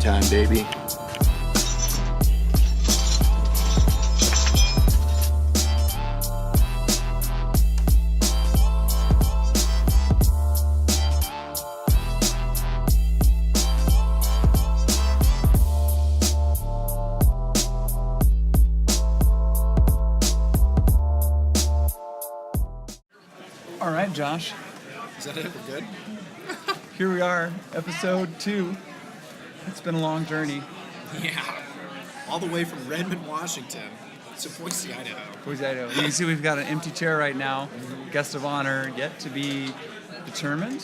time, baby. All right, Josh. Is that it? We're good? Here we are, episode 2. It's been a long journey. Yeah. All the way from Redmond, Washington to Boise, Idaho. Boise, Idaho. You can see we've got an empty chair right now. Guest of honor yet to be determined,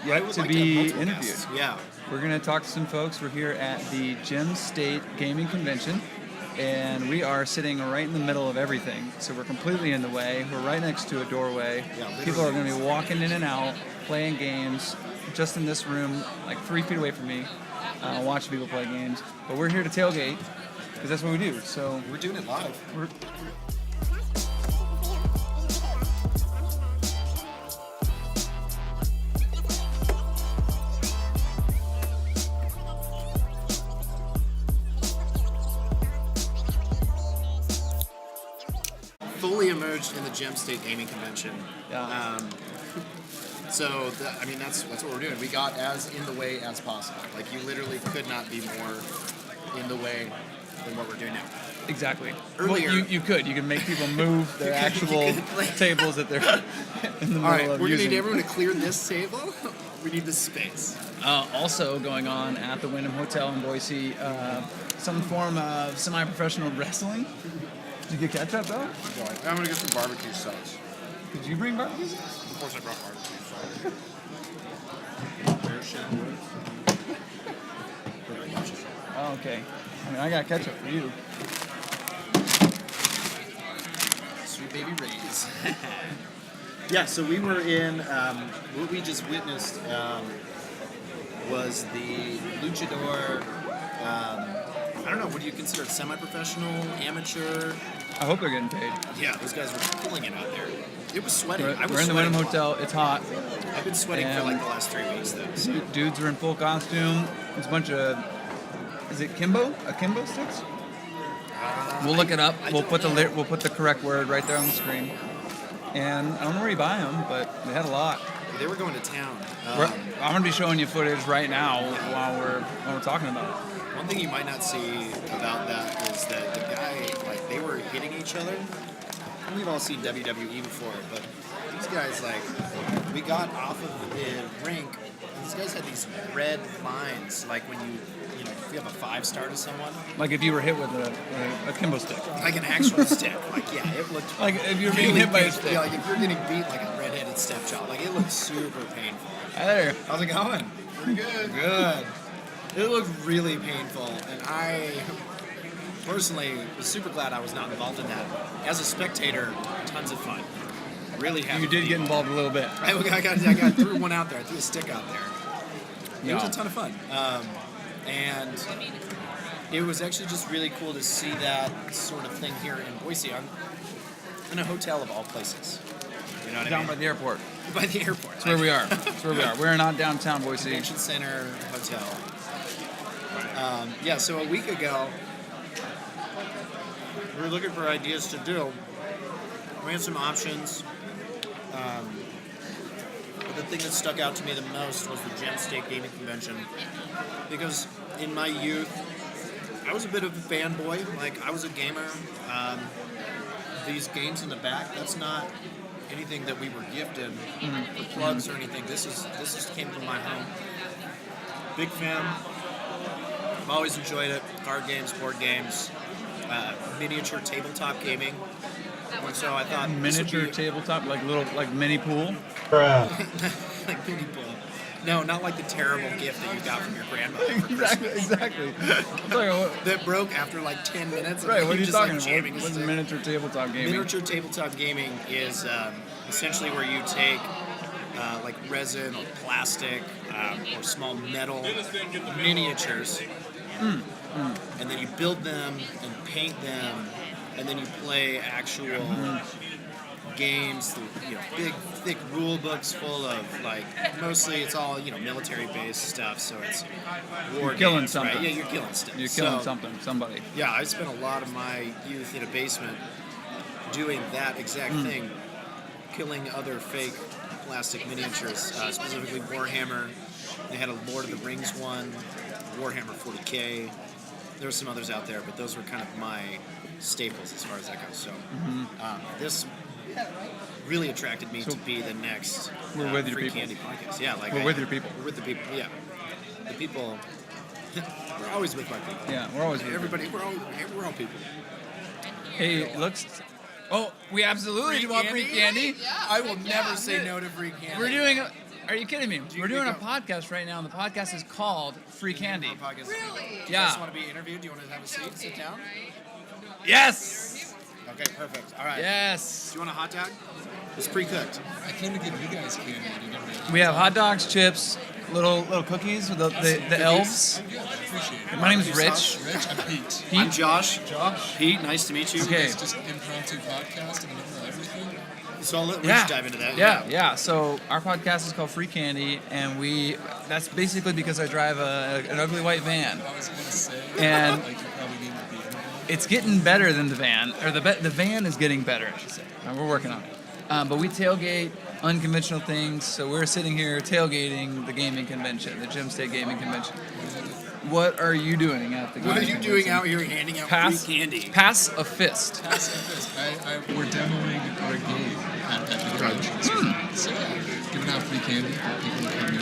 yet to be interviewed. Guests. Yeah. We're going to talk to some folks. We're here at the Gem State Gaming Convention, and we are sitting right in the middle of everything. So we're completely in the way. We're right next to a doorway. Yeah, people are going to be walking in and out, playing games, just in this room, like 3 feet away from me, watching people play games. But we're here to tailgate, because that's what we do. So We're doing it live. Fully emerged in the Gem State Gaming Convention. Yeah. That's what we're doing. We got as in the way as possible. Like, you literally could not be more in the way than what we're doing now. Exactly. Earlier- Well, you could make people move their actual tables that they're in the middle All right, of we're going to using. need everyone to clear this table. We need this space. Also going on at the Wyndham Hotel in Boise, some form of semi-professional wrestling. Did you get ketchup though? I'm going to get some barbecue sauce. Did you bring barbecue sauce? Of course I brought barbecue sauce. Oh, okay. I mean, I got ketchup for you. Sweet baby Ray's. Yeah, so we were in, what we just witnessed was the luchador, I don't know, what do you consider it, semi-professional, amateur? I hope they're getting paid. Yeah, those guys were killing it out there. It was sweating. We're in the Wyndham Hotel. It's hot. I've been sweating for like the last 3 weeks, though. So. Dudes are in full costume. There's a bunch of, is it Kimbo? Akimbo sticks? We'll look it up. We'll put the correct word right there on the screen. And I don't know where you buy them, but they had a lot. They were going to town. I'm gonna be showing you footage right now while we're talking about it. One thing you might not see about that is that the guy, like, they were hitting each other. And we've all seen WWE before, but these guys, like, we got off of the rink, and these guys had these red lines, like when if you have a 5-star to someone. Like if you were hit with a Kimbo stick. Like an actual stick. Like, yeah, it looked... Like if you're being hit by a stick. Yeah, like if you're getting beat like a red-headed stepchild. Like, it looked super painful. Hi there. How's it going? Pretty good. Good. It looked really painful, and I personally was super glad I was not involved in that. As a spectator, tons of fun. Really happy. You did get involved a little bit. I got threw one out there. I threw a stick out there. It was a ton of fun. And it was actually just really cool to see that sort of thing here in Boise. I'm in a hotel of all places. You know what I mean? Down by the airport. By the airport. That's where we are. That's where we are. We're not downtown Boise. Convention Center Hotel. So a week ago, we were looking for ideas to do. We had some options. But the thing that stuck out to me the most was the Gem State Gaming Convention. Because in my youth, I was a bit of a fanboy. Like, I was a gamer. These games in the back, that's not anything that we were gifted for plugs or anything. This just came from my home. Big fan. I've always enjoyed it. Card games, board games, miniature tabletop gaming. And so I thought miniature tabletop, like mini pool. Like mini pool. No, not like the terrible gift that you got from your grandmother for Christmas. Exactly. That broke after like 10 minutes. Right, what are you just, talking like, about? What's miniature tabletop gaming? Miniature tabletop gaming is essentially where you take like resin or plastic or small metal miniatures, and then you build them and paint them, and then you play actual games, big thick rule books full of mostly it's all military based stuff. So it's war killing games, something. right? Yeah, you're killing stuff. You're killing somebody. Yeah, I spent a lot of my youth in a basement doing that exact thing, killing other fake plastic miniatures, specifically Warhammer. They had a Lord of the Rings one, Warhammer 40K. There were some others out there, but those were kind of my staples as far as that goes. So this really attracted me to be the next We're with your Free people. Candy podcast. Yeah, We're with your people. We're with the people. Yeah, the people. We're always with my people. Yeah, we're always with Everybody. We're all people. Hey, it looks. Oh, we absolutely want free candy. I will never say no to free candy. We're doing. Are you kidding me? We're doing a think podcast right now, and the podcast is called Free Candy. Really? Do you Yeah. guys want to be interviewed? Do you want to have a seat? Sit down? Yes. Okay, perfect. All right. Yes. Do you want a hot dog? It's pre-cooked. I came to give you guys candy. You give me We have hot dogs, chips, little cookies with the elves. Yeah, I appreciate it. My name is Rich. Rich, I'm Pete. Pete? I'm Josh. Josh. Pete, nice to meet you. Okay. It's just an impromptu podcast in the middle of everything. So I'll let Rich Yeah. dive into that. Yeah. So our podcast is called Free Candy, and that's basically because I drive an ugly white van. I was going to say, And- like, you probably need to be in there. It's getting better than the van, or the van is getting better, I should say. We're working on it. But we tailgate unconventional things, so we're sitting here tailgating the gaming convention, the Gem State Gaming Convention. What are you doing at the What are gaming you doing convention? out here handing out Pass, free candy? pass a fist. We're demoing our game at the convention. So, yeah, giving out free candy.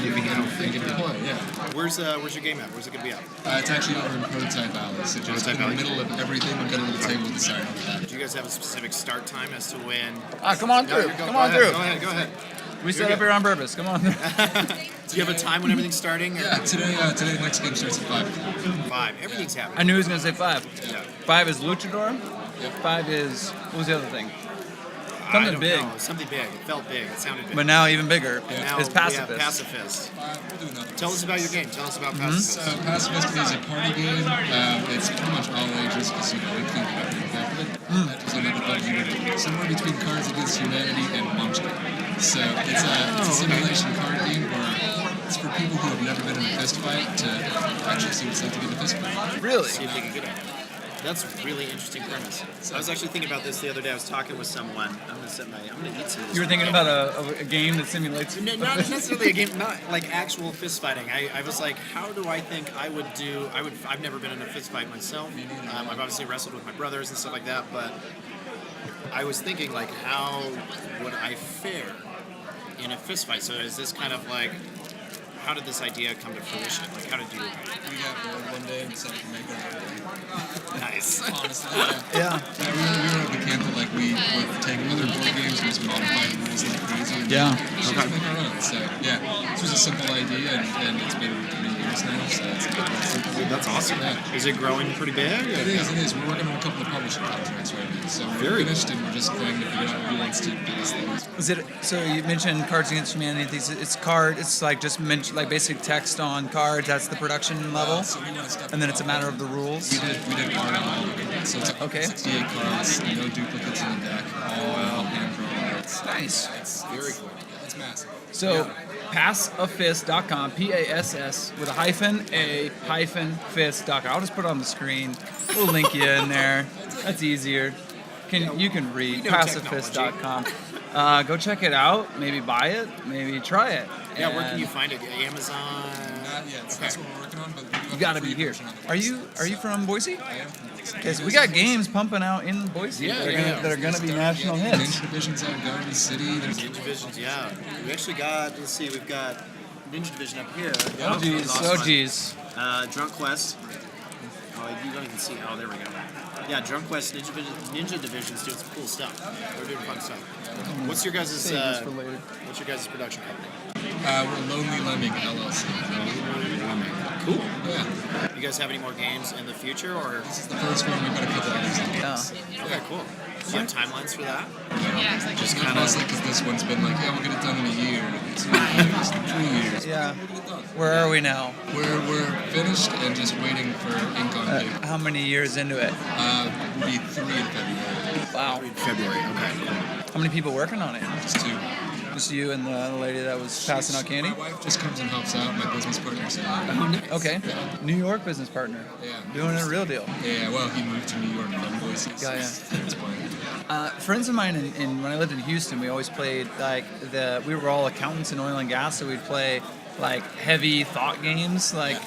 People come in and get to play. Yeah. Where's your game at? Where's it gonna be at? It's actually over in Prototype Valley. So just Prototype in the Valley. middle of everything, the middle of the table, deciding on that. Do you guys have a specific start time as to when? Come on No, through. you're go- Come go on ahead, through. Go ahead. We set You're up good. here on purpose. Come on through. Do you have a time when everything's starting? Or? Yeah, today the next game starts at 5 o'clock. 5. Everything's I happening. knew he was going to say 5. Yeah. 5 is Luchador. Yep. 5 is, what was the other thing? I Something don't big. know. Something big. It felt big. It sounded big. But now even bigger now is we have Pacifist. Pacifist. We'll do another one. Tell us about your game. Tell us about Mm-hmm. Pacifist. So Pacifist is a party game. It's pretty much all ages because we think about it. It's another fun unit. Somewhere between Cards Against Humanity and Munchkin. So it's a simulation card game where it's for people who have never been in a fist fight to actually see what it's like to be in a fist fight. Really? See if they can get it. That's a really interesting premise. I was actually thinking about this the other day. I was talking with someone. I'm gonna eat some of this. You were thinking about a game that simulates. No, not necessarily a game, not like actual fist fighting. I was like, how do I think I would do? I've never been in a fist fight myself. I've obviously wrestled with my brothers and stuff like that, but I was thinking like, how would I fare in a fist fight? So is this kind of like, how did this idea come to fruition? Like, how did you? We got bored one day and decided to make our own. Nice. Honestly, Yeah. we were of the camp that like we would take other board games and just modify the rules like crazy. And Yeah. just make our own. So yeah, this was a simple idea, and it's been 3 years now. So it's simple. That's awesome. Yeah. Is it growing pretty big? It is. We're working on a couple of publishing contracts right now. So we're Very finished, and we're just trying to figure out who wants to do this thing. Is it? So you mentioned Cards Against Humanity. It's like just like basic text on cards. That's the production level, So we want to step and then it's a up. matter of the rules. We did art on it. So it's Okay. 68 cards, no duplicates in the deck, all hand drawn arts. Nice. It's Very cool. Yeah, it's massive. So, passafist.com, PASS with a hyphen, fist.com. I'll just put it on the screen. We'll link you in there. That's easier. You can read we know pacifist.com. Go check it out. Maybe buy it. Maybe try it. Yeah, where can And you find it? Amazon. Not yet. So that's what we're working on, but we do have You a gotta free be here. version on the Are you website. from Boise? I am from Boise. Okay, so we got games pumping out in Boise Yeah, that are gonna be There's national Ninja hits. Division's out in Garden City. There's Ninja Divisions, yeah. We actually got, let's see, we've got Ninja Division up here. Oh geez, oh geez. Drunk Quest. Oh, you don't even see. Oh, there we go. Yeah, Drunk Quest, Ninja Division's doing some cool stuff. They're doing fun stuff. What's your guys' Save this for later. what's your guys' production company? we're Lonely Lemming LLC. Cool. Yeah, You guys have any more games in the future, or? this is the first one. We've got a couple others in Yeah. Okay, cool. Do you have timelines for that? Just kind of because this one's been like, yeah, we'll get it done in a year, 2 years, 3 years. Yeah. We'll get it done. Where are we now? We're finished and just waiting for ink on paper. How many years into it? Will be 3 in February. Wow. February. Okay. How many people working on it? Just two. Just you and the lady that was passing out candy? My wife just comes and helps out. My business partner. So Okay. New York business partner. yeah. Doing a real deal. Yeah, well, he moved to New York from Boise. Yeah, yeah. That's why. Friends of mine, when I lived in Houston, we always played we were all accountants in oil and gas, so we'd play like heavy thought games. I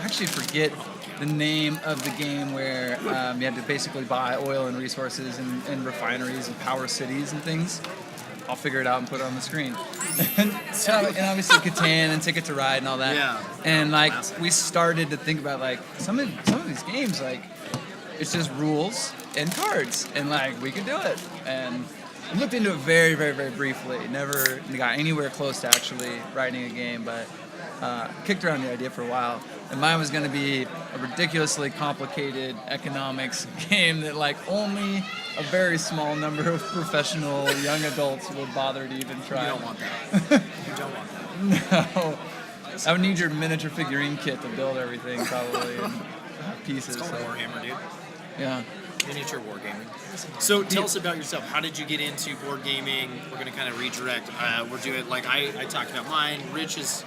actually forget the name of the game where you had to basically buy oil and resources and refineries and power cities and things. I'll figure it out and put it on the screen. and obviously Catan and Ticket to Ride and all that. Yeah. And we started to think about some of these games it's just rules and cards and we could do it. And I looked into it very, very, very briefly. Never got anywhere close to actually writing a game, but kicked around the idea for a while. And mine was going to be a ridiculously complicated economics game that only a very small number of professional young adults would bother to even try. You don't want that. You don't want that. No. I would need your miniature figurine kit to build everything probably in pieces. It's called Warhammer, dude. Yeah. Miniature wargaming. So tell us about yourself. How did you get into board gaming? We're going to kind of redirect. We're doing, I talked about mine. Rich is,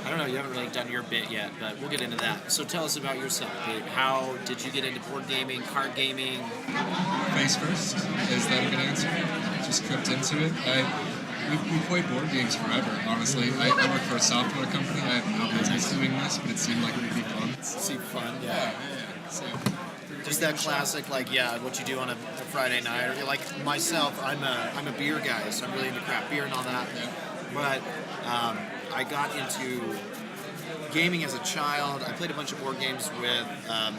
I don't know, you haven't really done your bit yet, but we'll get into that. So tell us about yourself. How did you get into board gaming, card gaming? Face first. Is that a good answer? Just cooked into it. We played board games forever, honestly. I work for a software company. I have no business doing this, but it seemed like it would be fun. Seemed fun, Yeah. So, just that classic, what you do on a Friday night. Or like myself, I'm a beer guy, so I'm really into craft beer and all that. yeah. But I got into gaming as a child. I played a bunch of board games with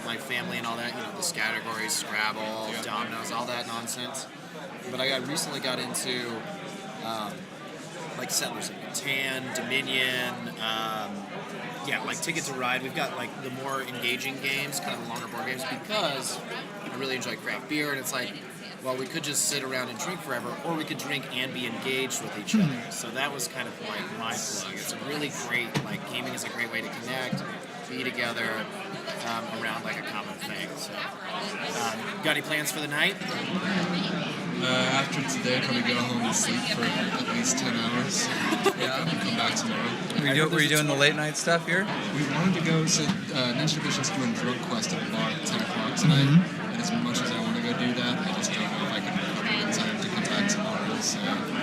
my family and all that. The categories, Scrabble, dominoes, all that nonsense. But I recently got into Settlers of Catan, Dominion. Ticket to Ride. We've got the more engaging games, kind of the longer board games, because I really enjoy craft beer, and it's we could just sit around and drink forever, or we could drink and be engaged with each other. So that was kind of my plug. It's a really great, gaming is a great way to connect, be together around a common thing. So, got any plans for the night? After today, I'll probably go home and sleep for at least 10 hours. Yeah, and come back tomorrow. Were you doing the late night stuff here? We wanted to go, Ninja Division's doing Drunk Quest at a bar at 10 o'clock tonight. And as much as I want to go do that, I just don't know if I can recover in time to come back tomorrow. So.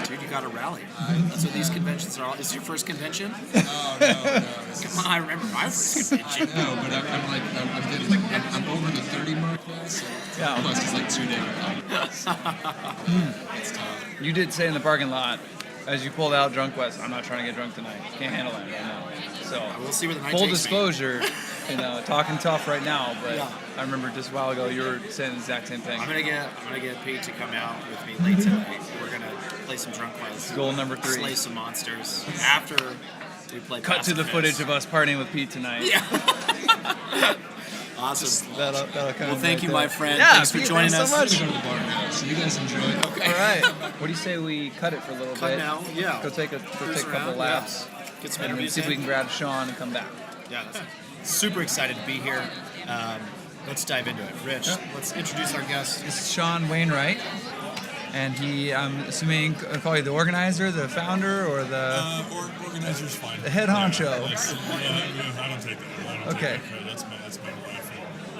Dude, you got to rally. That's what these conventions are all. Is your first convention? Oh, no. Come on, I remember my first convention. I know, but I'm over the 30 mark now, so Quest is 2 days ago. It's tough. You did say in the parking lot, as you pulled out Drunk Quest, I'm not trying to get drunk tonight. Can't handle that right now. So we'll see where the night full takes disclosure, talking tough right now, but Yeah. I remember just a while ago you were saying the exact same thing. I'm gonna get Pete to come out with me late tonight. We're gonna play some Drunk Quest. Goal number 3. Slay some monsters after we play. Cut to the Pacifists. footage of us partying with Pete tonight. Yeah. Awesome. That'll come Well, thank you, my friend. Yeah, Thanks for Pete, joining thanks us. so I'm going to the bar now, so you guys enjoy. Okay. All right. What do you say we cut it for a little Cut bit? now. Yeah. Go take a Cruise couple around, laps. yeah. Get some And then interviews see if we in. can grab Sean and come back. Yeah. Super excited to be here. Let's dive into it. Rich, let's introduce our guest. This is Sean Wainwright, and I'm assuming, call you the organizer, the founder, or the Organizer's fine. the head honcho. I don't take that. I don't Okay. take that. That's my wife.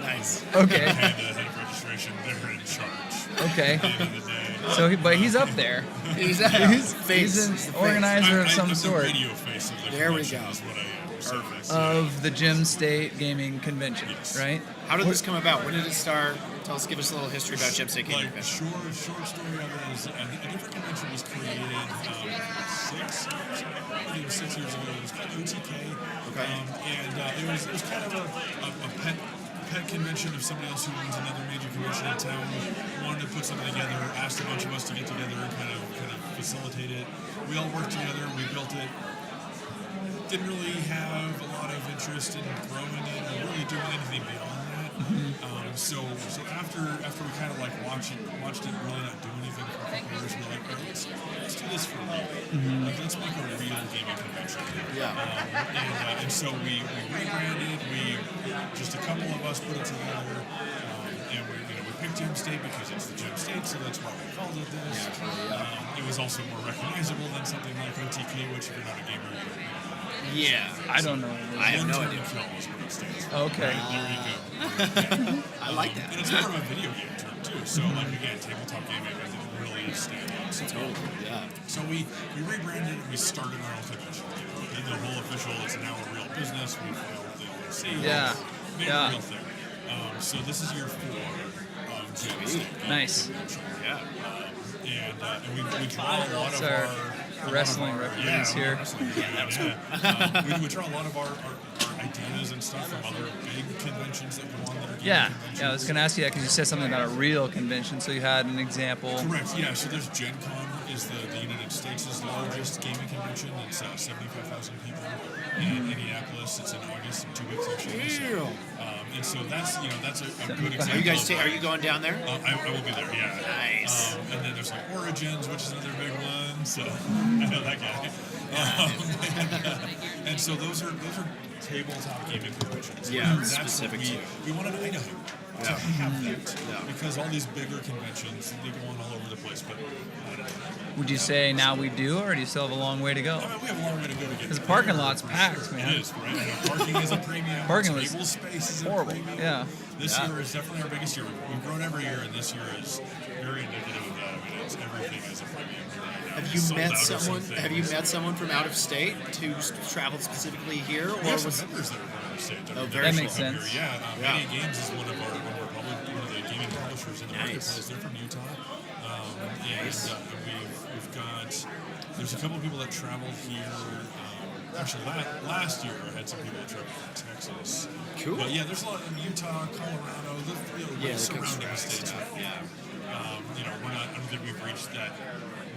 Nice. Okay. And head of registration, they're in charge. Okay. At the end of the day. So, but he's up there. He's He's an organizer of some I'm sort the radio face of the There we convention go. is what I am. So, of the Gem State Gaming Convention, right? How did this come about? When did it start? Give us a little history about Gem State Gaming Convention. short story of it is a different convention was created 6 years ago. It was called OTK. Okay. And it was kind of a pet convention of somebody else who owns another major convention in town. Wanted to put something together, asked a bunch of us to get together and kind of facilitate it. We all worked together, we built it. Didn't really have a lot of interest in growing it or really doing anything beyond that. So after we kind of watched it really not do anything for a couple years, we're like, all right, let's do this for real. Let's make a real gaming convention. Yeah. And so we rebranded. Just a couple of us put it together, and we picked Gem State because it's the Gem State, so that's why we called it this. Naturally, yeah. It was also more recognizable than something like OTK, which if you're not a gamer, you don't know. Yeah. I don't know. I have no One idea. turn kill is what it stands for. Okay. There you go. I like that. And it's more of a video game term too. So like again, tabletop gaming I think really is standing out. So, Totally. Yeah. so we rebranded and we started our own convention. Did the whole official. It's now a real business. We filed the OC. Yeah. Made Yeah. a real thing. So this is year 4 of Gem State. Nice. Yeah. And we draw a lot of Sorry. our Wrestling referees here. wrestling. We draw a lot of our ideas and stuff from other big conventions that go on that are gaming Yeah. conventions. Yeah, I was going to ask you that because you said something about a real convention, so you had an example. Correct. Yeah. So there's Gen Con is the United States' largest gaming convention. It's 75,000 people in Indianapolis. It's in August in 2 weeks actually. So, and so that's a good example. Are you guys? of, Are you going down there? I will be there. Yeah. Nice. And then there's like Origins, which is another big one. So I know that guy. And so those are tabletop gaming conventions. Yeah, That's specific what to. we wanted Idaho to have that because all these bigger conventions they go on all over the place. But I don't know. Would you say now we do, or do you still have a long way to go? I mean, we have a long way to go to get. Because the there. parking lot's packed, man. It is, right? Parking is a premium. Parking is Table space is horrible. a premium. Yeah. This year is definitely our biggest year. We've grown every year, and this year is very indicative of that. I mean, it's everything is a premium. Have you Sold met out or someone? something. Have you met someone from out of state who's traveled specifically here, or We have some was? vendors that are from out of state. Oh, are very That makes from sense. here. Yeah, Yeah. Media Games is one of the gaming publishers in the Nice. marketplace. They're from Utah, and we've got. There's a couple of people that traveled here. Actually, last year I had some people that traveled from Texas. Cool. But yeah, there's a lot in Utah, Colorado, Yeah, the surrounding surrounding states. stuff, Right? yeah. We're not. I don't think we've reached that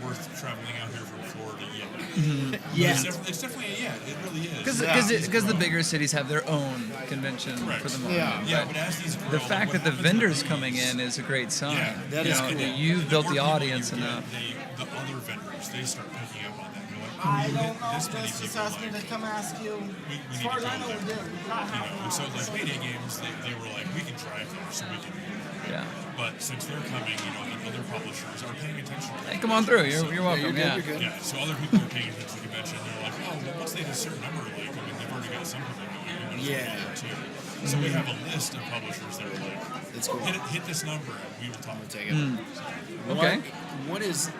worth traveling out here from Florida yet. Yeah. It's definitely a yeah. It really is. Because the bigger cities have their own convention Correct. for the moment. Yeah. Yeah, But but as these grow, the fact what that the happens vendors with coming these- in is a great sign. Yeah, That is cool. You've The built more the people audience you get, enough. The other vendors, they start picking up on that. They're like, I you don't hit know. this many Just people. asked me to Like, come ask you. we As need far to as I go know, we there. did. We got half an So hour. like Media Games, they were like, we can try it there, so we can. Yeah. But since they're coming, the other publishers are paying attention. Hey, come on through. You're welcome. You're Yeah. good. You're good. Yeah, so other people are paying attention to the convention. They're like, oh, well, once they hit a certain number, like, I mean, they've already got some people going. We might as well Yeah. do it too. So we have a list of publishers that are like, That's cool. hit this number, and we will talk. Take it. Okay. What is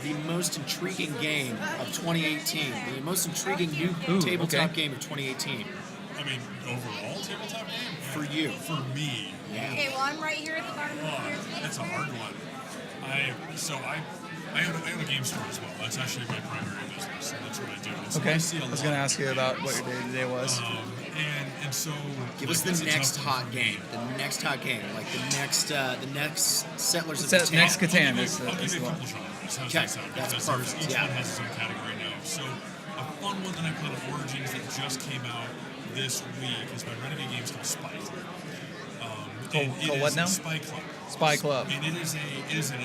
the most intriguing game of 2018? The most intriguing new Ooh, tabletop okay. game of 2018 I mean, overall tabletop game? for you? For me, Okay, well, I'm right here at the bottom of the stairs. that's a hard one. I own a game store as well. That's actually my primary business, and that's what I do. And so Okay. I see a I was lot. going to ask you about what your day-to-day was. And so Give like, us the that's a next tough one hot for me. game. The next hot game, like the next Settlers of Set- Catan. next Catan I'll is give the you a one. couple genres. How's Okay, that sound? that's Because perfect, each yeah. one has its own category now. So a fun one that I played at Origins that just came out this week is by Renegade Games called Spy Club. And it called what is now? Spy Club. Spy Club. And it is an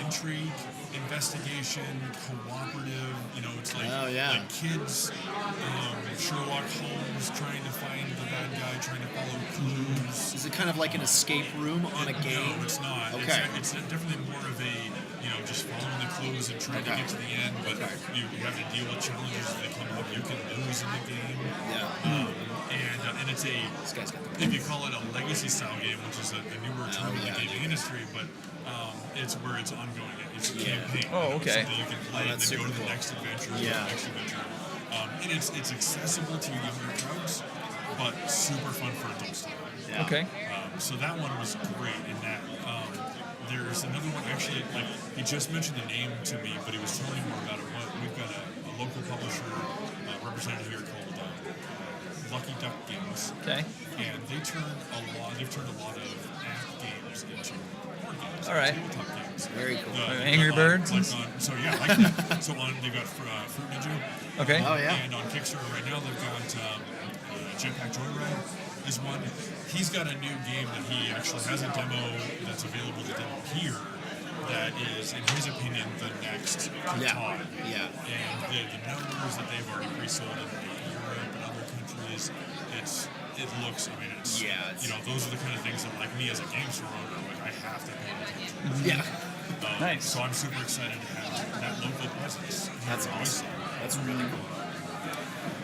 intrigue, investigation, cooperative. It's like, Oh, yeah. like kids, Sherlock Holmes trying to find the bad guy, trying to follow clues. Is it kind of like an escape room on a game? No, it's not. Okay. It's definitely more of a, just following the clues and trying to Okay. get to the end, but Okay. you have to deal with challenges as they come up. You can lose in the game. Yeah. And it's a, This guy's got the. if you call it a legacy style game, which is a newer term in yeah, the gaming yeah. industry, but it's where it's ongoing. It's a Yeah. campaign. Oh, okay. Something you can play and that's then go to super the cool. next adventure, Yeah. the next adventure. And it's accessible to younger crowds, but super fun for adults. Yeah. Okay. So that one was great in that. There's another one actually, like he just mentioned the name to me, but he was telling me more about it. We've got a local publisher represented here called Lucky Duck Games, Okay. and they've turned a lot of app games into board games, All right. tabletop games. Very cool. Angry Birds? Like that. So they've got Fruit Ninja. Okay. Oh yeah. And on Kickstarter right now, they've got Jetpack Joyride is one. He's got a new game that he actually has a demo that's available to demo here that is, in his opinion, the next Yeah. Catan. Yeah. And the numbers that they've already pre-sold in Europe and other countries, it's it looks. I mean, it's Yeah, those are the kind of things that like me as a game store owner, like I have to pay attention. yeah. Nice. So I'm super excited to have that local presence. That's awesome. That's really cool.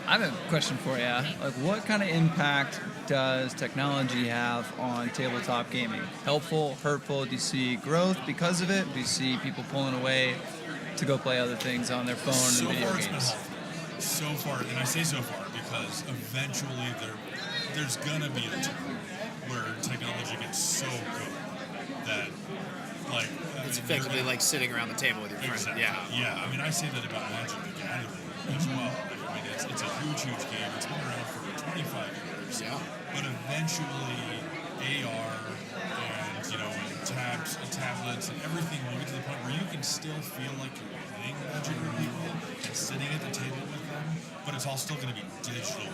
I have a question for you. Like, what kind of impact does technology have on tabletop gaming? Helpful, hurtful? Do you see growth because of it? Do you see people pulling away to go play other things on their phone So and video far, it's been games? helpful. So far, and I say so far because eventually there's gonna be a time where technology gets so good that like It's effectively like sitting around the table with your friends. exactly. Yeah. I mean, I say that about Magic the Gathering as well. I mean, it's a huge game. It's been around for 25 years. Yeah. But eventually, AR and tablets and everything will get to the point where you can still feel like you're playing Magic with people and sitting at the table with them, but it's all still going to be digital.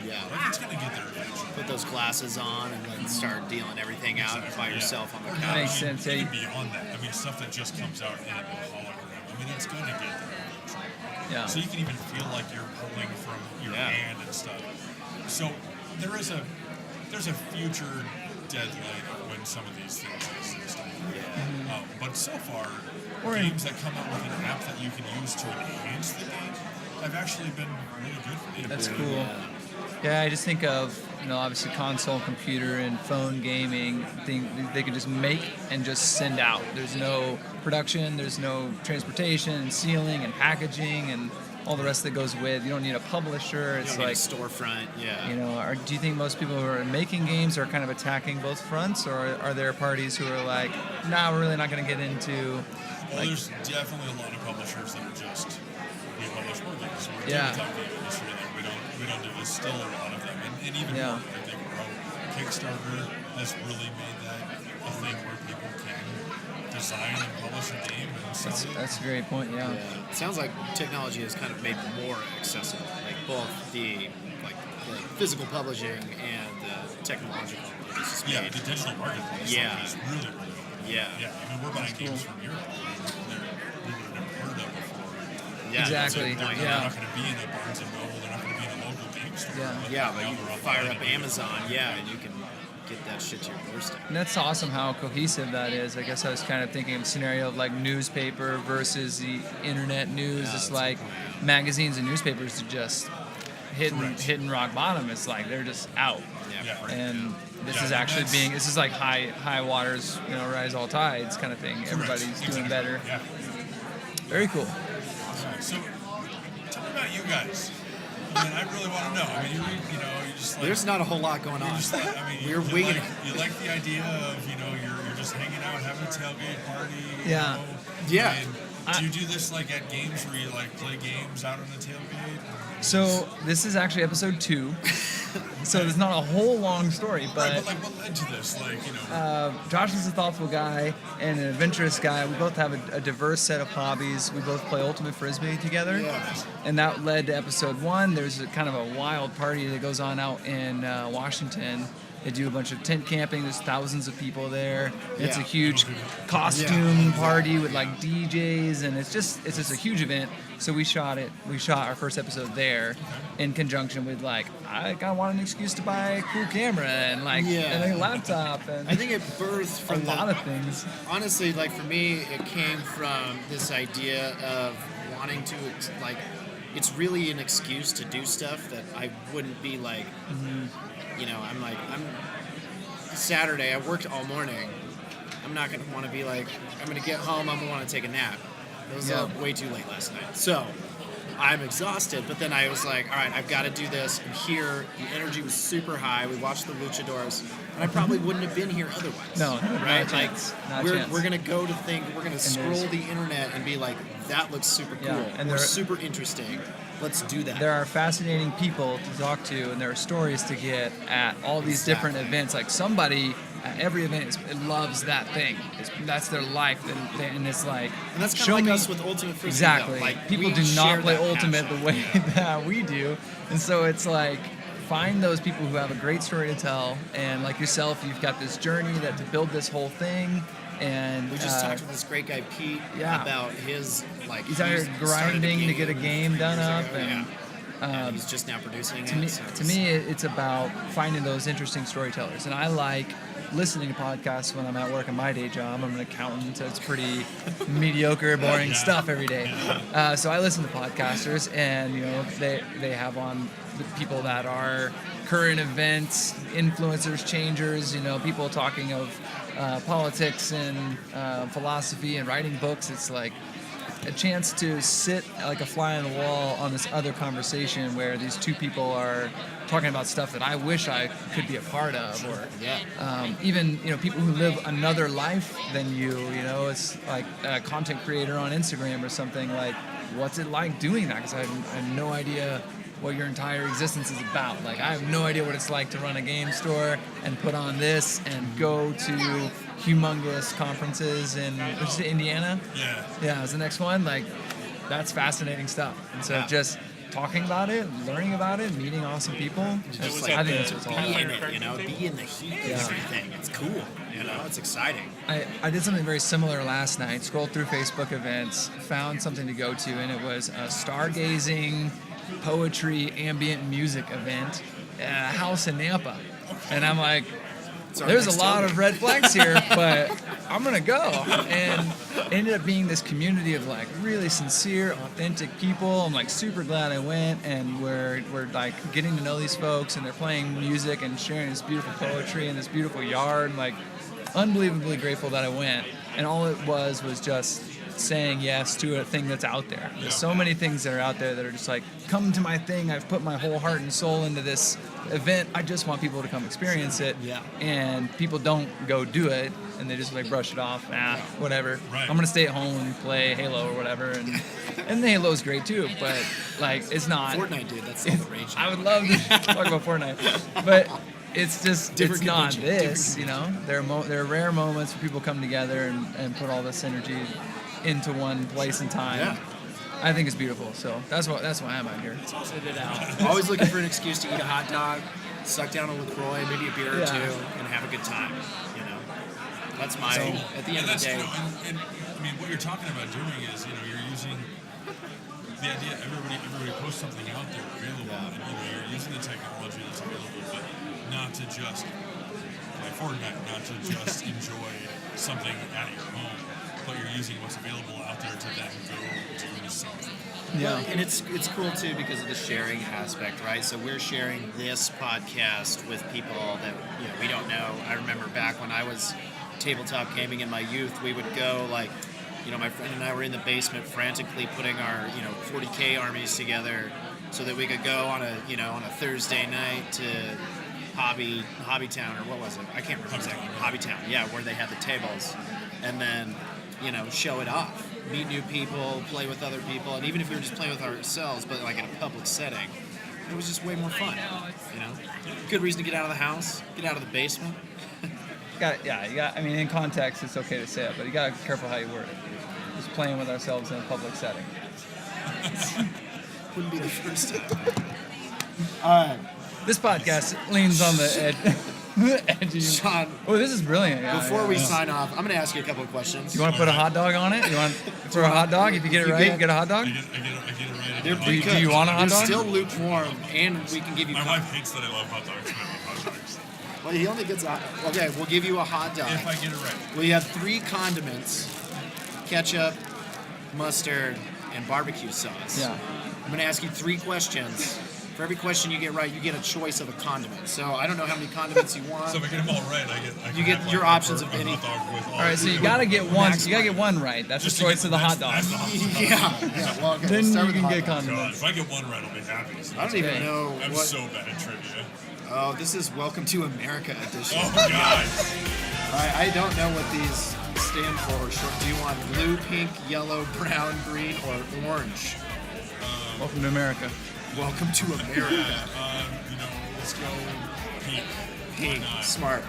Yeah. Like it's going to get there eventually. Put those glasses on and then start dealing everything out by yourself on the Or couch. Makes sense, Even yeah. beyond that, I mean, stuff that just comes out in a hologram. I mean, it's going to get there eventually. Yeah. So you can even feel like you're pulling from your Yeah. hand and stuff. So there's a future deadline of when some of these things exist. But so far, games that come out with an app that you can use to enhance the game have actually been really good for me. That's cool. Yeah, I just think of, obviously console, computer, and phone gaming. They can just make and just send out. There's no production, there's no transportation and sealing and packaging and all the rest that goes with. You don't need a publisher. It's You don't need like, a storefront. Yeah. do you think most people who are making games are kind of attacking both fronts, or are there parties who are like, nah, we're really not going to get into? Well, there's definitely a lot of publishers that are just we publish more games. We're Yeah. tabletop game industry. Like we don't do. There's still a lot of them, and even Yeah. more. I think Kickstarter has really made that a thing where people can design and publish a game and sell it. That's a great point. Yeah. Yeah. It sounds like technology has kind of made more accessible, like both the physical publishing and the technological. It's just Yeah, made- the digital marketplace Yeah. is really, really open. Yeah. Yeah, I mean, we're buying games from Europe. We would have never heard of before. Yeah, Exactly. that's a good point. They're Yeah. not going to be in a Barnes and Noble. They're not going to be in a local game store. Yeah. Yeah, but now you they're all fire online up and Amazon, and you can get that shit to your doorstep. And that's awesome how cohesive that is. I guess I was kind of thinking of a scenario of like newspaper versus the internet news. Yeah, It's that's like a good point, magazines and newspapers are just Correct. hitting rock bottom. It's like they're just out. Yeah. And this Yeah, is and actually that's- this is like high waters, rise all tides kind of thing. Correct. Everybody's doing Exactly. better. Yeah. Very cool. So, tell me about you guys. I mean, I really want to know. I mean, you just like. There's not a whole lot going on. Just like, I mean, We're you winging like, it. You like the idea of, you're just hanging out, having a tailgate party. Yeah. Yeah. And do you do this like at games where you like play games out on the tailgate? So this is actually episode 2. So there's not a whole long story, Right, but but like, what led to this? Like, Josh is a thoughtful guy and an adventurous guy. We both have a diverse set of hobbies. We both play Ultimate Frisbee together. Yeah. And that led to episode 1. There's a kind of a wild party that goes on out in Washington. They do a bunch of tent camping. There's thousands of people there. It's a Yeah. huge costume party with like DJs, and it's just a huge event. So we shot our first episode there, in conjunction with like I kind of want an excuse to buy a cool camera and and a laptop and I think it birthed a from lot of things. Honestly, like for me, it came from this idea of wanting to, it's really an excuse to do stuff that I wouldn't be like, I'm Saturday, I worked all morning. I'm not going to want to be like, I'm going to get home, I'm going to want to take a nap. It was way too late last night. So I'm exhausted, but then I was like, all right, I've got to do this. And here, the energy was super high. We watched the luchadors, and I probably wouldn't have been here otherwise. No, not a right? chance. Not a we're chance. going to go to we're going to scroll there's- the internet and be like, that looks super cool. Yeah, and or there- super interesting. Let's do that. There are fascinating people to talk to, and there are stories to get at all these different events. Like somebody at every event loves that thing. That's their life, and it's like. And that's kind show of like me us with Ultimate Frisbee. exactly. Though. Like, People we do share not play that Ultimate passion. the way that we do, and so it's like find those people who have a great story to tell, and like yourself, you've got this journey to build this whole thing. And We just talked with this great guy Pete yeah. about his he's out here started grinding to get a game done years up, ago, and and he's just now producing To me, it. So to me, it's about finding those interesting storytellers, and I like listening to podcasts when I'm at work in my day job. I'm an accountant, so it's pretty mediocre, boring stuff every day. So I listen to podcasters, and they have on the people that are current events, influencers, changers. People talking of politics and philosophy and writing books. It's like a chance to sit like a fly on the wall on this other conversation where these two people are talking about stuff that I wish I could be a part of, or even people who live another life than you. It's like a content creator on Instagram or something. Like, what's it like doing that? Because I have no idea what your entire existence is about. Like, I have no idea what it's like to run a game store and put on this and go to humongous conferences in Indiana. Yeah, it's the next one. Like, that's fascinating stuff. And so just talking about it, learning about it, meeting awesome people. I think that's what it's all be about. in it, be in the heat of everything. It's cool. It's exciting. I did something very similar last night. Scrolled through Facebook events, found something to go to, and it was a stargazing, poetry, ambient music event at a house in Nampa. And I'm like, there's a lot of red flags here, but I'm going to go. And it ended up being this community of like really sincere, authentic people. I'm like super glad I went, and we're like getting to know these folks, and they're playing music and sharing this beautiful poetry in this beautiful yard. I'm like unbelievably grateful that I went. And all it was just saying yes to a thing that's out there. There's so many things that are out there that are just like, come to my thing. I've put my whole heart and soul into this event. I just want people to come experience it. Yeah. And people don't go do it, and they just like brush it off. Whatever. Right. I'm gonna stay at home and play Halo or whatever. And the Halo's great too, but like it's not. Fortnite, dude. That's all the rage. I would love to talk about Fortnite, but it's just Different it's not convention, this. There are rare moments where people come together and put all this energy into one place and time. Yeah. I think it's beautiful. So that's why I'm out here. Sit it out. Always looking for an excuse to eat a hot dog, suck down a LaCroix, maybe a beer or two, and have a good time. That's my. At the end of the day. And I mean, what you're talking about doing is, you're using the idea. Everybody posts something out there available, and you're using the technology that's available, but not to just play Fortnite, not to just enjoy something at your home, but you're using what's available out there to then go do something. Yeah, and it's cool too because of the sharing aspect, right? So we're sharing this podcast with people that we don't know. I remember back when I was tabletop gaming in my youth, we would go like, my friend and I were in the basement frantically putting our 40K armies together so that we could go on a Thursday night to Hobby Town, or what was it? I can't remember exactly. Hobby Town, yeah, where they had the tables, and then show it off, meet new people, play with other people, and even if we were just playing with ourselves, but like in a public setting, it was just way more fun. Good reason to get out of the house, get out of the basement. I mean, in context, it's okay to say it, but you gotta be careful how you word it. Just playing with ourselves in a public setting. Wouldn't be the first time. This podcast leans on the edge. Sean, this is brilliant. Before we sign off, I'm going to ask you a couple of questions. You want to put a hot dog on it? You want for a hot dog? If you get it right, you get a hot dog? I get it right. They're Do you want a hot dog? They're still lukewarm, and we can give you. My wife hates that I love hot dogs. And I love hot dogs. Well, he only gets a. Okay, we'll give you a hot dog. If I get it right. Well, you have 3 condiments: ketchup, mustard, and barbecue sauce. Yeah. I'm going to ask you 3 questions. For every question you get right, you get a choice of a condiment. So I don't know how many condiments you want. So if I get them all right, You get your options of any. All right, so you gotta get one. You gotta get one right. That's the choice of the hot dog. Yeah. Well, okay, Then we'll start you with can hot get dog. condiments. If I get one right, I'll be happy. So I don't even Okay. know I'm what. so bad at trivia. Oh, this is Welcome to America edition. Oh, God. I don't know what these stand for. Short. Do you want blue, pink, yellow, brown, green, or orange? Welcome to America. Welcome to America. Let's go pink. Pink. Why not? Smart.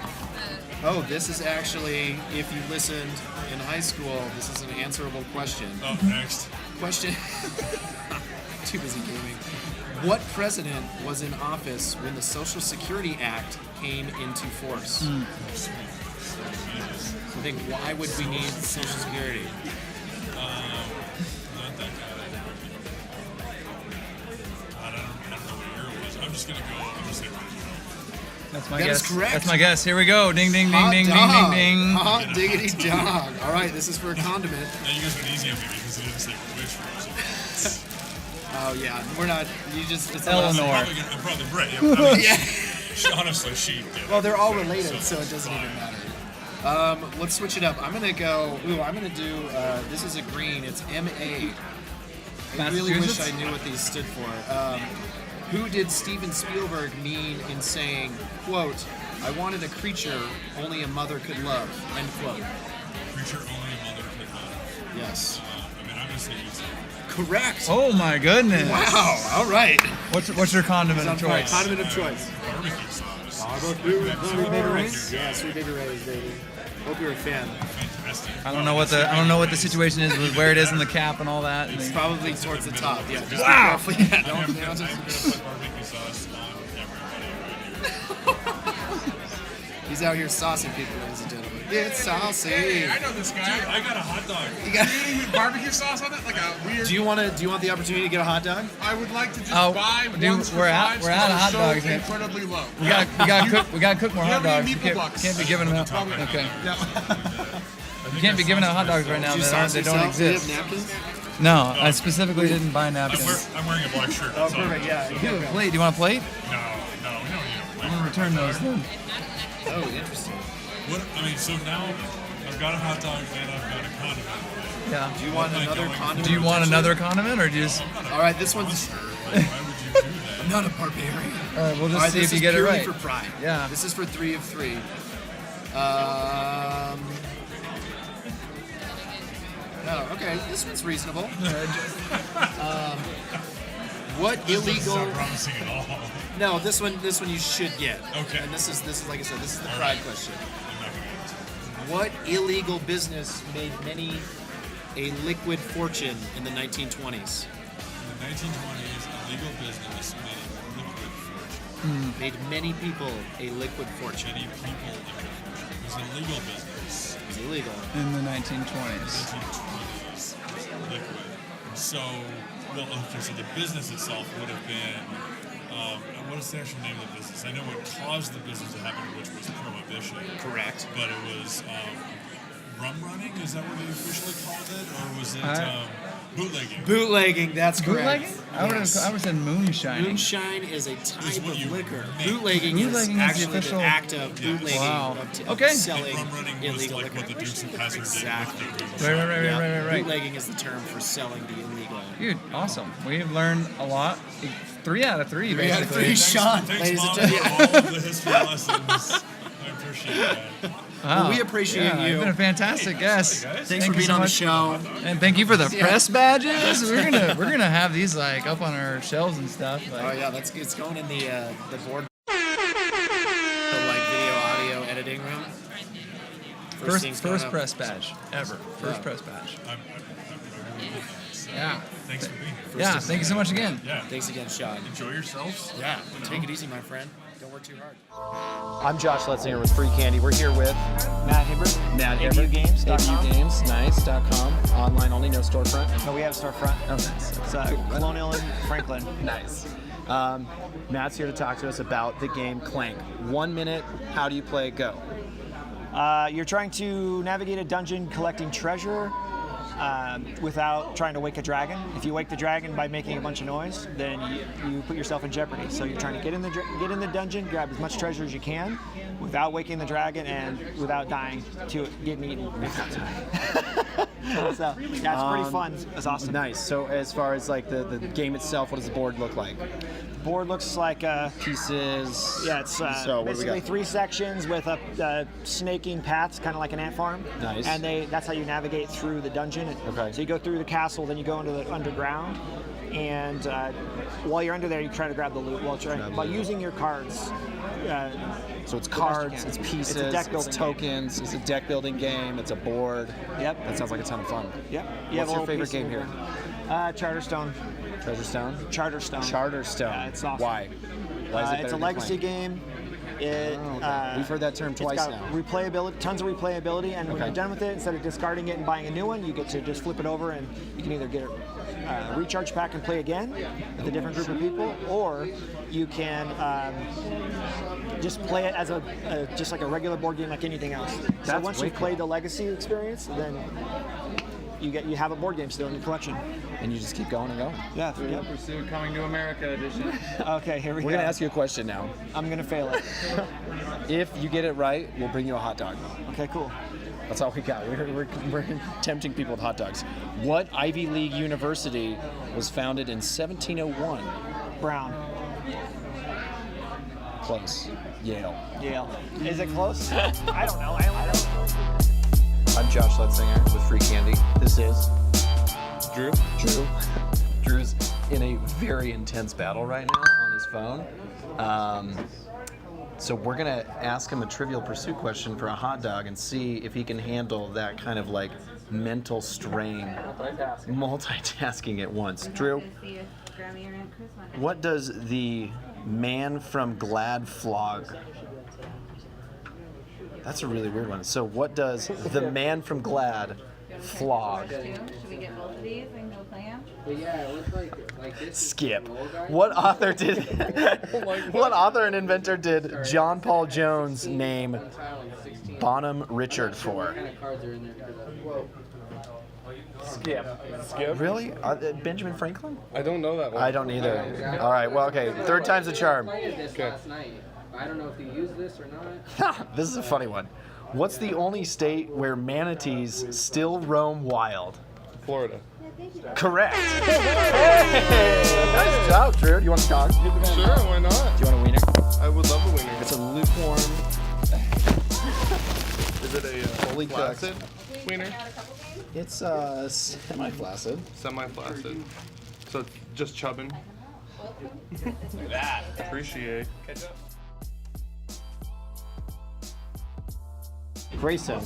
Oh, this is actually, if you listened in high school, this is an answerable question. Oh, next. Question. Too busy gaming. What president was in office when the Social Security Act came into force? Jesus. I think, why would we need Social Security? Not that guy. I don't know. That's my That guess. is correct. That's my guess. Here we go. Ding, ding, ding, Hot ding, dog. ding, ding, ding. Hot diggity dog. All right, this is for a condiment. Now you guys went easy on me because you didn't say which first. Oh yeah, we're not. You just. It's a Eleanor. I'm probably right. Yeah, I mean, Yeah. honestly, she did. Well, they're all related, so it doesn't even matter. Let's switch it up. I'm gonna go. Ooh, I'm gonna do. This is a green. It's MA. I really wish I knew what these stood for. Who did Steven Spielberg mean in saying, "quote I wanted a creature only a mother could love"? End quote. Creature only a mother could love. Yes. I mean, I'm gonna say easy. Correct. Oh my goodness. Wow. All right. What's your condiment of choice? Condiment of choice. Barbecue sauce. Sweet baby rays. Yeah, sweet baby rays, baby. Hope you're a fan. Fantastic. I don't know what the situation is with where it is in the cap and all that. It's probably towards the top. Yeah. Just Wow. be careful. Yeah. I'm Don't. gonna put barbecue sauce on everybody right here. He's out here saucing people, ladies and gentlemen. It's saucy. I know this guy. I got a hot dog. You got- With barbecue sauce on it, like a weird. Do you want the opportunity to get a hot dog? I would like to just Oh, buy dude, ones for we're out- fives we're because out of they're hot so dogs, man. incredibly low. We got cook more You hot have any dogs. You meatball box? can't be giving them out. Okay. You can't be giving out hot dogs right now. Did you They sauce don't yourself? Do you have exist. napkins? No, I specifically didn't buy napkins. I'm wearing a black shirt. Oh, That's all. perfect. Yeah. You have a plate. Do you want a plate? No, we don't need a I'm gonna return those then. Oh, interesting. What? I mean, so now I've got a hot dog and I've got a condiment. Yeah. Do you want another condiment? Do you want another condiment or just? All right, this one's. Why would you do that? I'm not a barbarian. All right, we'll All just right, see this if you is get it purely right. for pride. Yeah. This is for 3 of 3. Oh, okay. This one's reasonable. What This doesn't illegal? sound promising at all. No, this one you should get. Okay. And this is like I said, this is the All pride right. question. I'm not gonna answer. What illegal business made many a liquid fortune in the 1920s? In the 1920s, a legal business made a liquid fortune. Made many people a liquid fortune. Many people liquid fortune. It was a legal business. It was illegal. In the 1920s. 1920s. Liquid. So, well, okay, so the business itself would have been, what is the actual name of the business? I know what caused the business to happen, which was prohibition. Correct. But it was rum running, is that what they officially called it? Or was it bootlegging? Bootlegging, that's Bootlegging? correct. I would have Yes. said moonshine. Moonshine is a type what of you liquor. make. Bootlegging is Bootlegging is the actually official- the act of bootlegging, Wow. of Okay. selling Rum running was illegal like liquor. what the Dukes of Hazzard Exactly. did with Right. Bootlegging is the term for selling the illegal. Dude, awesome. We've learned a lot. 3 out of 3, 3 out of basically. 3, Sean, Thanks, ladies Mom, and for gentlemen. all of the history lessons. I appreciate that. Well, we appreciate yeah, you. You've been a fantastic guest. guys. Thanks Thank for you being so on the much. show. And thank you for the press badges. We're gonna have these like up on our shelves and stuff. Oh Like, yeah, it's going in the board, the like video audio editing room. thing's going first up. press badge ever. First Yeah. press badge. I'm so, Yeah. Thanks for being here. Yeah. Thank you so much again. Yeah. Thanks again, Sean. Enjoy yourselves. Yeah, take it easy, my friend. Don't work too hard. I'm Josh Letzinger with Free Candy. We're here with Matt Hibbert. Matt ABU Hibbert. Games.com. ABU Games, nice.com. Online only, no storefront. No, we have a storefront. Oh, nice. It's Colonial and Franklin. Nice. Matt's here to talk to us about the game Clank. 1 minute, how do you play? Go. You're trying to navigate a dungeon collecting treasure without trying to wake a dragon. If you wake the dragon by making a bunch of noise, then you put yourself in jeopardy. So you're trying to get in the dungeon, grab as much treasure as you can, without waking the dragon and without dying to it getting eaten. So yeah, it's pretty fun. It's awesome. Nice. So as far as like the game itself, what does the board look like? The board looks like Pieces. yeah, it's So what do we basically got? 3 sections with a snaking paths, kind of like an ant farm. Nice. And that's how you navigate through the dungeon. Okay. So you go through the castle, then you go into the underground, and while you're under there, you try to grab the loot by using your cards. So it's the best you cards, can. it's pieces, It's a deck it's building tokens, it's a deck building game, it's a board. Yep. That sounds like a ton of fun. Yep. You What's have a your little favorite piece game of here? Charterstone. Treasure Charterstone. Charterstone. Yeah, it's awesome. Why? Why is it It's better a than legacy Clank? game. It, Oh, okay. We've heard that term twice it's got now. replayability, tons of replayability, and when Okay. you're done with it, instead of discarding it and buying a new one, you get to just flip it over, and you can either get it recharge pack and play again with a different group of people, or you can just play it as just like a regular board game like anything else. So That's once way you've played the Legacy experience, then you have a board game still in your collection. And you just keep going and going. Yeah. Trivial Pursuit Coming to America edition. Okay, here we go. We're going to ask you a question now. I'm gonna fail it. If you get it right, we'll bring you a hot dog. Okay, cool. That's all we got. We're tempting people with hot dogs. What Ivy League university was founded in 1701? Brown. Close. Yale. Yale. Is it close? I don't know. I don't know. I'm Josh Letzinger with Free Candy. This is Drew? Drew. Drew's in a very intense battle right now on his phone. So we're going to ask him a Trivial Pursuit question for a hot dog and see if he can handle that kind of like mental strain, multitasking at once. Drew, what does the man from Glad flog? That's a really weird one. So what does the man from Glad flog? Should we get both of these and go play them? Skip. What author and inventor did John Paul Jones name Bonham Richard for? Skip. Really? Benjamin Franklin? I don't know that one. I don't either. All right, well, okay. Third time's a charm. Okay. I don't know if you use this or not. This is a funny one. What's the only state where manatees still roam wild? Florida. Correct. Hey! Nice job, Drew. Do you want a dog? Sure, why not? Do you want a wiener? I would love a wiener. It's a lukewarm. Is it a Fully cooked. flaccid wiener? It's semi-flaccid. Semi-flaccid. So it's just chubbing. That. Appreciate. Grayson,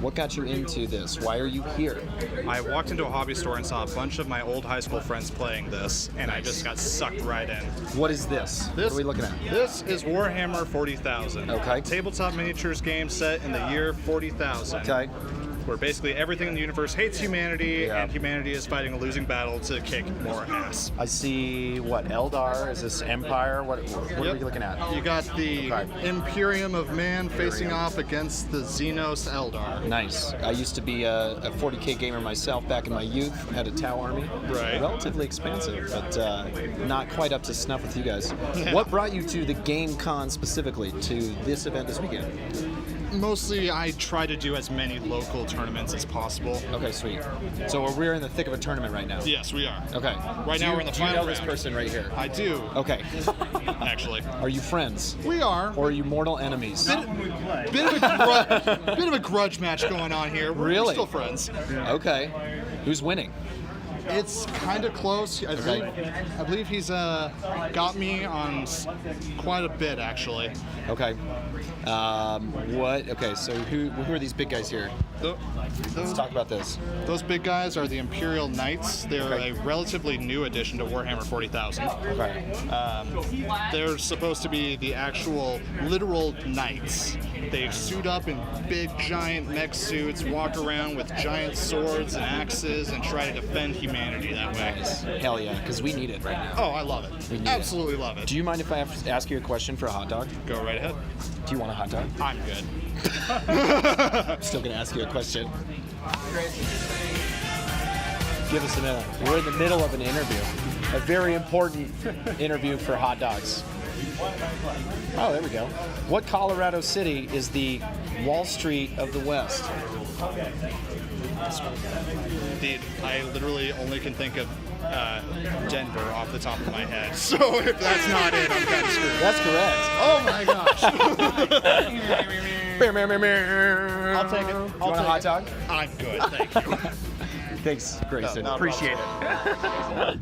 what got you into this? Why are you here? I walked into a hobby store and saw a bunch of my old high school friends playing this, and I just got sucked right in. What is this? What are we looking at? This is Warhammer 40,000. Okay. Tabletop miniatures game set in the year 40,000. Okay. Where basically everything in the universe hates humanity, Yeah. and humanity is fighting a losing battle to kick more ass. I see, what, Eldar? Is this Empire? What are we looking at? You got the Okay. Imperium of Man facing off against the Xenos Eldar. Nice. I used to be a 40K gamer myself back in my youth. Had a Tau army. Right. Relatively expensive, but not quite up to snuff with you guys. What brought you to the Game Con specifically, to this event this weekend? Mostly, I try to do as many local tournaments as possible. Okay, sweet. So we're in the thick of a tournament right now. Yes, we are. Okay. Right now we're in the Do you final know this round. person right here? I do. Okay. Actually. Are you friends? We are. Or are you mortal enemies? Bit of a grudge match going on here. We're Really? still friends. Okay. Who's winning? It's kind of close. I believe he's got me on quite a bit, actually. Okay. What? Okay, so who are these big guys here? Let's talk about this. Those big guys are the Imperial Knights. They're Okay. a relatively new addition to Warhammer 40,000. Okay. They're supposed to be the actual literal knights. They suit up in big, giant mech suits, walk around with giant swords and axes, and try to defend humanity that way. Hell yeah, because we need it right now. Oh, I love We it. need Absolutely love it. Do you mind if I ask you a question for a hot dog? Go right ahead. Do you want a hot dog? I'm good. I'm still gonna ask you a question. Give us a minute. We're in the middle of an interview. A very important interview for hot dogs. Oh, there we go. What Colorado city is the Wall Street of the West? Indeed, I literally only can think of Denver off the top of my head. So if that's not it, I'm kind of screwed. That's correct. Oh my gosh. I'll take it. You want a hot dog? I'm good, thank you. Thanks, Grayson. No, Appreciate it.